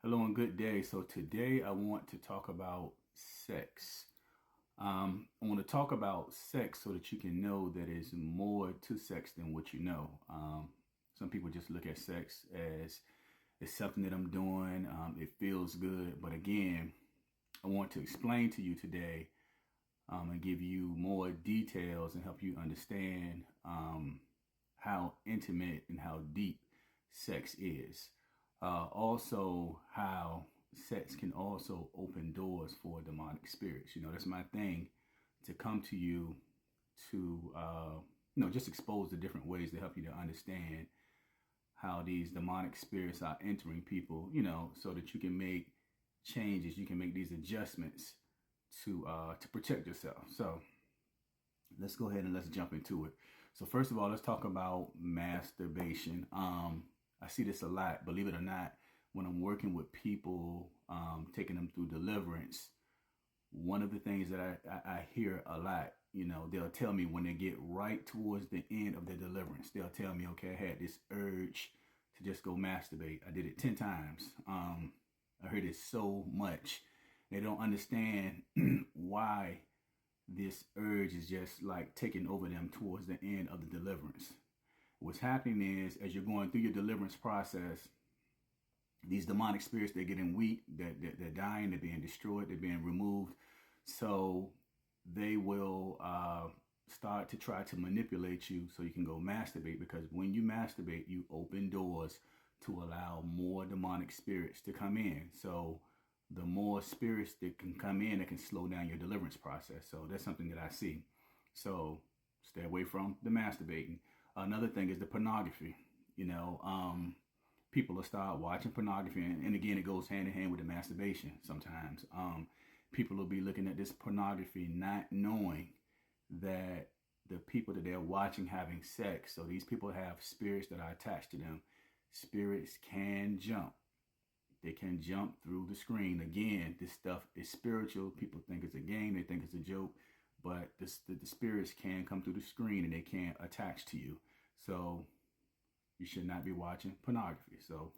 Hello and good day. So today I want to talk about sex. I want to talk about sex so that you can know that there's more to sex than what you know. Some people just look at sex as it's something that I'm doing. It feels good, but again, I want to explain to you today and give you more details and help you understand how intimate and how deep sex is. Also, how sex can also open doors for demonic spirits. That's my thing, to come to you to, just expose the different ways to help you to understand how these demonic spirits are entering people, so that you can make changes, you can make these adjustments to protect yourself. So let's go ahead and let's jump into it. So first of all, let's talk about masturbation. I see this a lot, believe it or not, when I'm working with people, taking them through deliverance. One of the things that I hear a lot, they'll tell me when they get right towards the end of their deliverance, they'll tell me, okay, I had this urge to just go masturbate. I did it 10 times. I heard it so much. They don't understand why this urge is just like taking over them towards the end of the deliverance. What's happening is, as you're going through your deliverance process, these demonic spirits, they're getting weak, they're dying, they're being destroyed, they're being removed. So they will start to try to manipulate you so you can go masturbate, because when you masturbate, you open doors to allow more demonic spirits to come in. So the more spirits that can come in, that can slow down your deliverance process. So that's something that I see. So stay away from the masturbating. Another thing is the pornography. People will start watching pornography, and again, it goes hand in hand with the masturbation. Sometimes people will be looking at this pornography, not knowing that the people that they're watching having sex. So these people have spirits that are attached to them. Spirits can jump. They can jump through the screen. Again, this stuff is spiritual. People think it's a game. They think it's a joke. But the spirits can come through the screen and they can attach to you. So you should not be watching pornography. So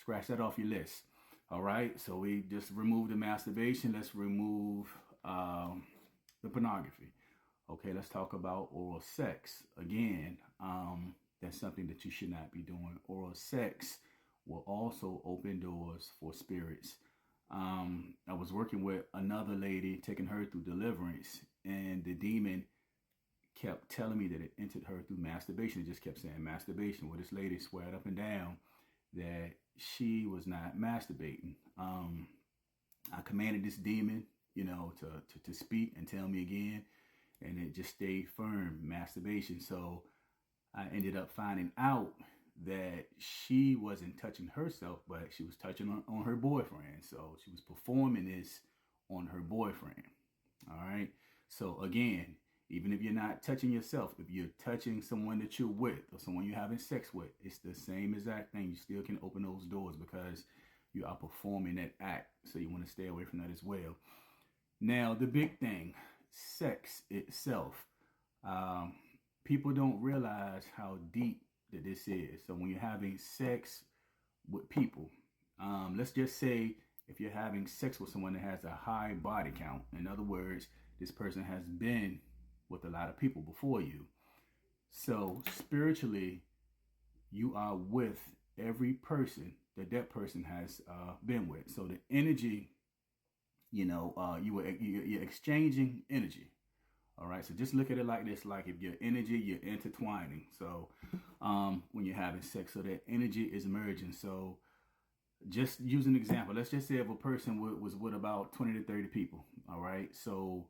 scratch that off your list. All right. So we just remove the masturbation. Let's remove the pornography. Okay. Let's talk about oral sex. Again, that's something that you should not be doing. Oral sex will also open doors for spirits. I was working with another lady, taking her through deliverance, and the demon kept telling me that it entered her through masturbation. It just kept saying masturbation. Well, this lady sweared up and down that she was not masturbating. I commanded this demon, to speak and tell me again, and it just stayed firm, masturbation. So I ended up finding out that she wasn't touching herself, but she was touching on her boyfriend. So she was performing this on her boyfriend. All right. So again, even if you're not touching yourself, if you're touching someone that you're with or someone you're having sex with, it's the same exact thing. You still can open those doors because you are performing that act. So you want to stay away from that as well. Now, the big thing, sex itself. People don't realize how deep that this is. So when you're having sex with people, let's just say if you're having sex with someone that has a high body count, in other words, this person has been with a lot of people before you. So spiritually, you are with every person that person has been with. So the energy, you're exchanging energy. All right, so just look at it like this: like if your energy, you're intertwining. So when you're having sex, so that energy is merging. So just use an example. Let's just say if a person was with about 20 to 30 people. All right, so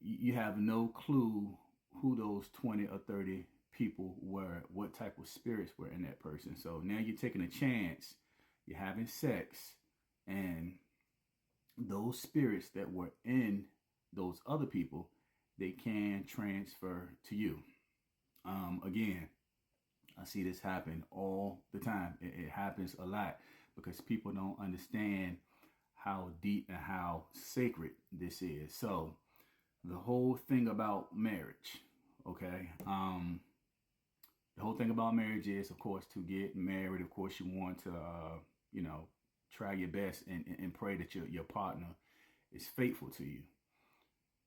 you have no clue who those 20 or 30 people were, what type of spirits were in that person. So now you're taking a chance, you're having sex, and those spirits that were in those other people, they can transfer to you. Again, I see this happen all the time. It happens a lot because people don't understand how deep and how sacred this is. So the whole thing about marriage, okay? The whole thing about marriage is, of course, to get married. Of course, you want to, try your best and pray that your partner is faithful to you,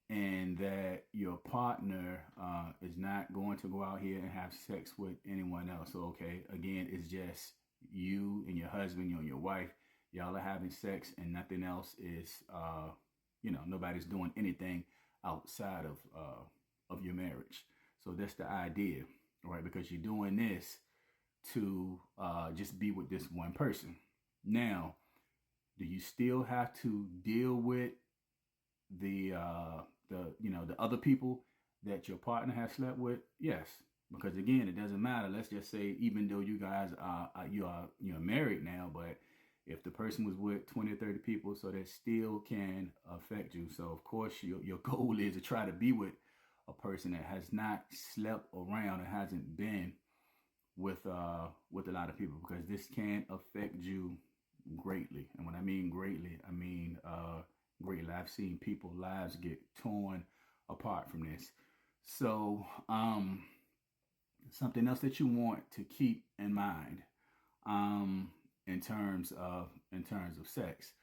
and that your partner is not going to go out here and have sex with anyone else. So, okay, again, it's just you and your husband, you and your wife. Y'all are having sex, and nothing else is, nobody's doing anything outside of your marriage. So that's the idea, right? Because you're doing this to just be with this one person. Now, do you still have to deal with the other people that your partner has slept with? Yes, because again, it doesn't matter. Let's just say, even though you guys you're married now, but if the person was with 20 or 30 people, so that still can affect you. So of course, your goal is to try to be with a person that has not slept around and hasn't been with a lot of people, because this can affect you greatly. And when I mean greatly, I mean greatly. I've seen people's lives get torn apart from this. So something else that you want to keep in mind in terms of sex.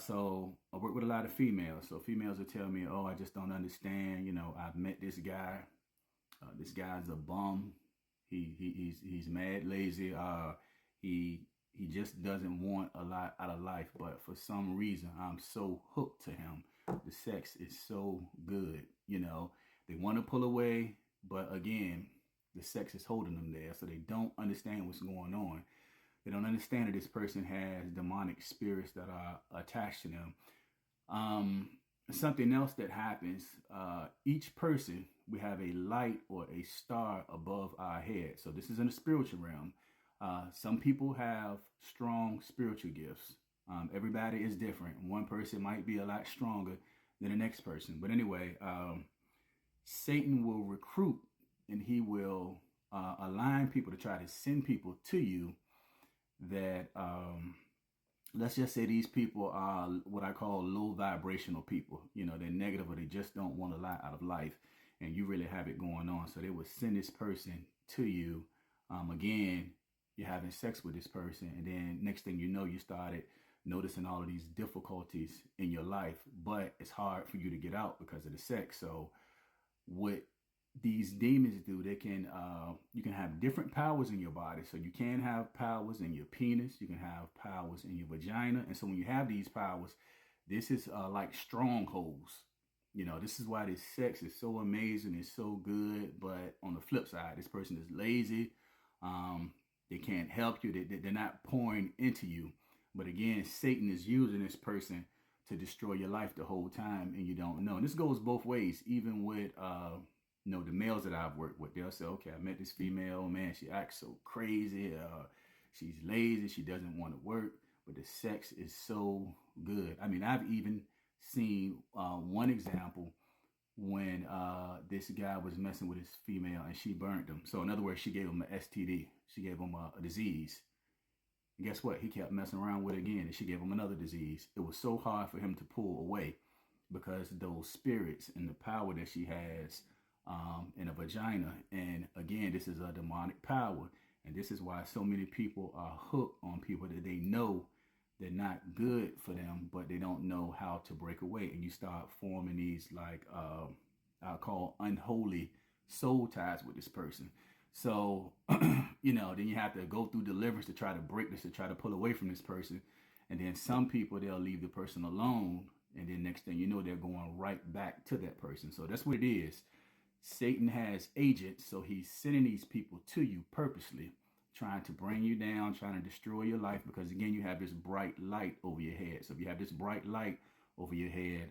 So I work with a lot of females. So females will tell me, "Oh, I just don't understand. I've met this guy. This guy's a bum. He's mad lazy. He just doesn't want a lot out of life. But for some reason, I'm so hooked to him. The sex is so good. They want to pull away, but again, the sex is holding them there. So they don't understand what's going on. They don't understand that this person has demonic spirits that are attached to them. Something else that happens, each person, we have a light or a star above our head. So this is in the spiritual realm. Some people have strong spiritual gifts. Everybody is different. One person might be a lot stronger than the next person. But anyway, Satan will recruit, and he will align people to try to send people to you that, let's just say these people are what I call low vibrational people. They're negative, or they just don't want a lot out of life, and you really have it going on. So they will send this person to you. Again, you're having sex with this person, and then next thing you know, you started noticing all of these difficulties in your life, but it's hard for you to get out because of the sex. So what these demons do, they can you can have different powers in your body. So you can have powers in your penis, you can have powers in your vagina. And so when you have these powers, this is like strongholds. This is why this sex is so amazing, it's so good. But on the flip side, this person is lazy. They can't help you. They're not pouring into you. But again, Satan is using this person to destroy your life the whole time, and you don't know. And this goes both ways, even with the males that I've worked with. They'll say, okay, I met this female, man, she acts so crazy. She's lazy. She doesn't want to work, but the sex is so good. I mean, I've even seen one example when this guy was messing with his female and she burnt him. So in other words, she gave him an STD. She gave him a disease. And guess what? He kept messing around with it again, and she gave him another disease. It was so hard for him to pull away because those spirits and the power that she has in a vagina. And again, this is a demonic power. And this is why so many people are hooked on people that they know they're not good for them, but they don't know how to break away. And you start forming these I'll call unholy soul ties with this person. So, then you have to go through deliverance to try to break this, to try to pull away from this person. And then some people, they'll leave the person alone. And then next thing you know, they're going right back to that person. So that's what it is. Satan has agents. So he's sending these people to you purposely, trying to bring you down, trying to destroy your life. Because again, you have this bright light over your head. So if you have this bright light over your head,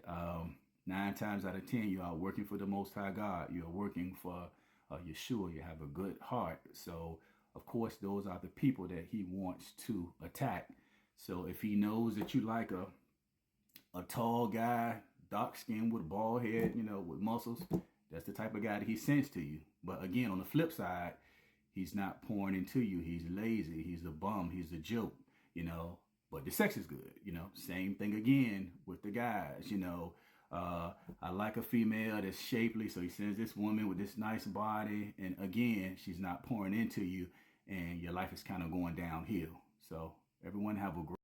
9 times out of 10, you are working for the Most High God. You are working for Yeshua. You have a good heart. So, of course, those are the people that he wants to attack. So if he knows that you like a tall guy, dark skin with a bald head, with muscles, that's the type of guy that he sends to you. But again, on the flip side, he's not pouring into you. He's lazy. He's a bum. He's a joke, but the sex is good. Same thing again with the guys, I like a female that's shapely, so he sends this woman with this nice body, and again, she's not pouring into you, and your life is kind of going downhill. So everyone have a great